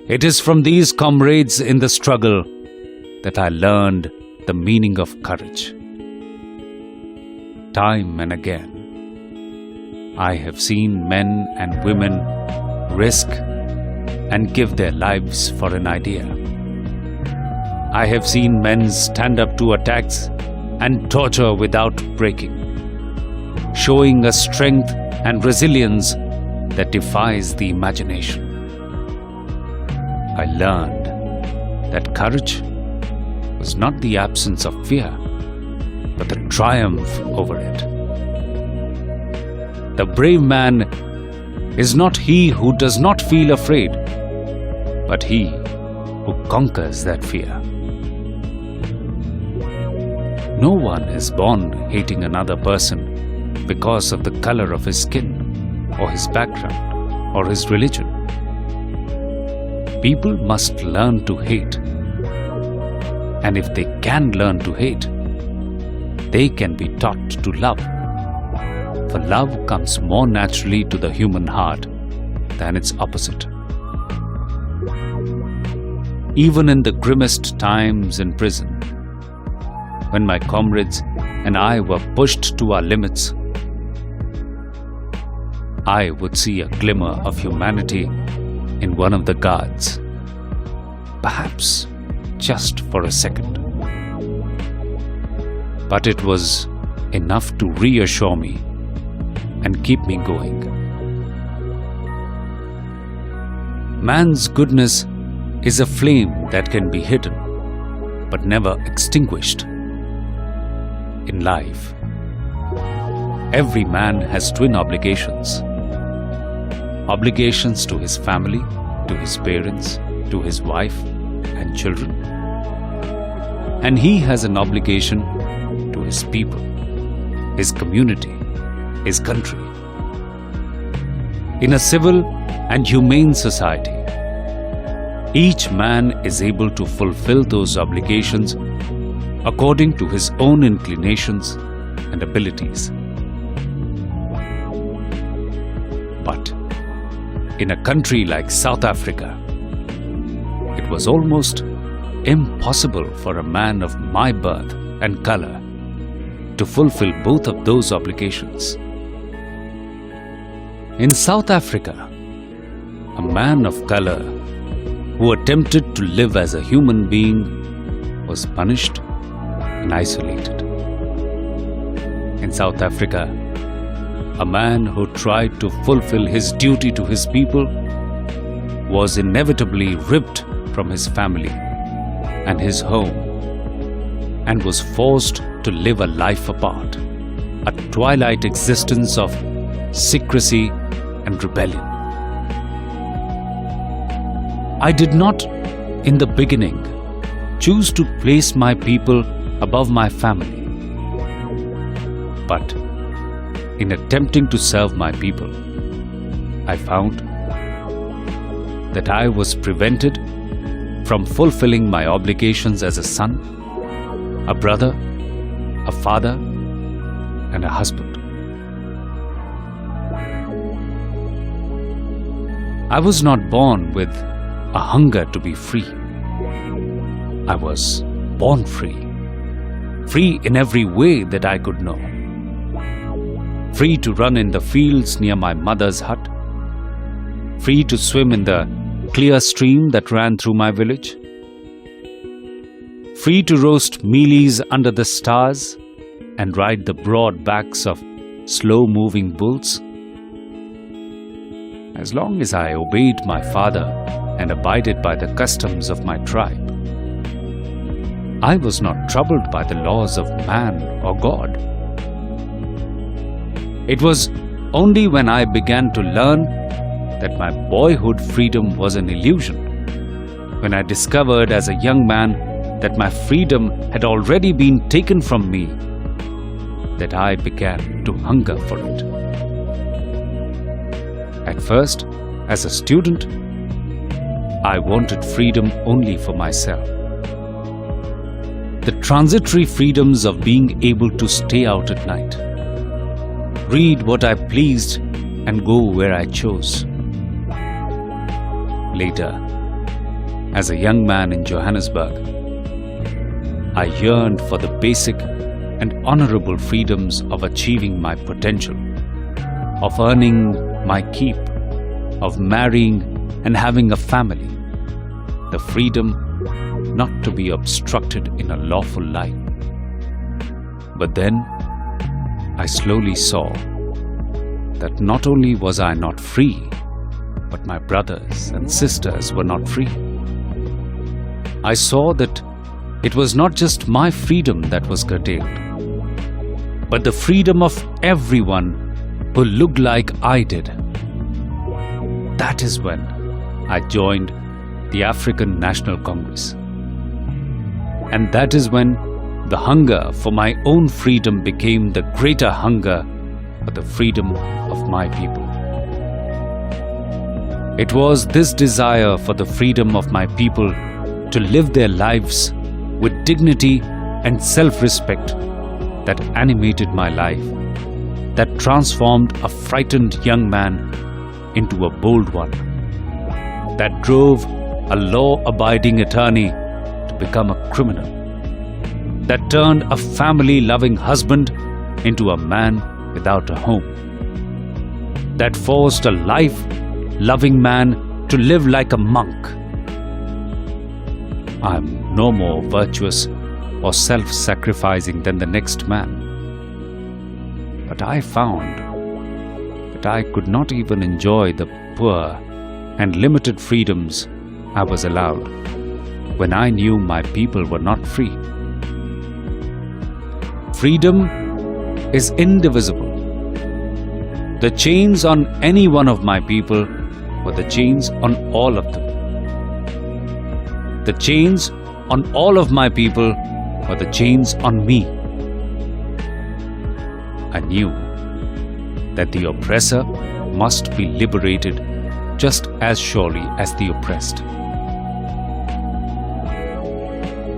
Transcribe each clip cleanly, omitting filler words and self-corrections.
It is from these comrades in the struggle that I learned the meaning of courage. Time and again, I have seen men and women risk and give their lives for an idea. I have seen men stand up to attacks and torture without breaking, showing a strength and resilience that defies the imagination. I learned that courage was not the absence of fear, but the triumph over it. The brave man is not he who does not feel afraid, but he who conquers that fear. No one is born hating another person because of the color of his skin, or his background, or his religion. People must learn to hate. And if they can learn to hate, they can be taught to love. For love comes more naturally to the human heart than its opposite. Even in the grimmest times in prison, when my comrades and I were pushed to our limits, I would see a glimmer of humanity in one of the guards, perhaps just for a second. But it was enough to reassure me and keep me going. Man's goodness is a flame that can be hidden, but never extinguished. In life, every man has twin obligations. Obligations to his family, to his parents, to his wife and children. And he has an obligation to his people, his community, his country. In a civil and humane society, each man is able to fulfill those obligations according to his own inclinations and abilities. But in a country like South Africa, it was almost impossible for a man of my birth and color to fulfill both of those obligations. In South Africa, a man of color who attempted to live as a human being was punished and isolated. In South Africa, a man who tried to fulfill his duty to his people was inevitably ripped from his family and his home and was forced to live a life apart, a twilight existence of secrecy and rebellion. I did not, in the beginning, choose to place my people above my family. But in attempting to serve my people, I found that I was prevented from fulfilling my obligations as a son, a brother, a father, and a husband. I was not born with a hunger to be free. I was born free. Free in every way that I could know. Free to run in the fields near my mother's hut. Free to swim in the clear stream that ran through my village. Free to roast mealies under the stars and ride the broad backs of slow-moving bulls. As long as I obeyed my father and abided by the customs of my tribe, I was not troubled by the laws of man or God. It was only when I began to learn that my boyhood freedom was an illusion, when I discovered as a young man that my freedom had already been taken from me, that I began to hunger for it. At first, as a student, I wanted freedom only for myself. The transitory freedoms of being able to stay out at night, read what I pleased and go where I chose. Later, As a young man in Johannesburg, I yearned for the basic and honorable freedoms of achieving my potential, of earning my keep, of marrying and having a family, the freedom not to be obstructed in a lawful life. But then I slowly saw that not only was I not free, but my brothers and sisters were not free. I saw that it was not just my freedom that was curtailed, but the freedom of everyone who looked like I did. That is when I joined the African National Congress. And that is when the hunger for my own freedom became the greater hunger for the freedom of my people. It was this desire for the freedom of my people to live their lives with dignity and self-respect that animated my life, that transformed a frightened young man into a bold one, that drove a law-abiding attorney to become a criminal, that turned a family-loving husband into a man without a home, that forced a life-loving man to live like a monk. I am no more virtuous or self-sacrificing than the next man. But I found that I could not even enjoy the poor and limited freedoms I was allowed when I knew my people were not free. Freedom is indivisible. The chains on any one of my people were the chains on all of them. The chains on all of my people were the chains on me. I knew that the oppressor must be liberated just as surely as the oppressed.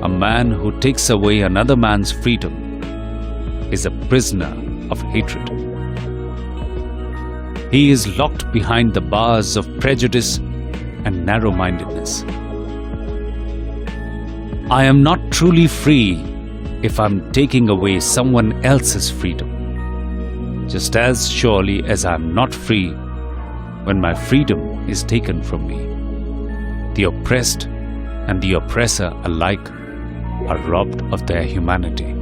A man who takes away another man's freedom is a prisoner of hatred. He is locked behind the bars of prejudice and narrow-mindedness. I am not truly free if I'm taking away someone else's freedom, just as surely as I'm not free when my freedom is taken from me. The oppressed and the oppressor alike are robbed of their humanity.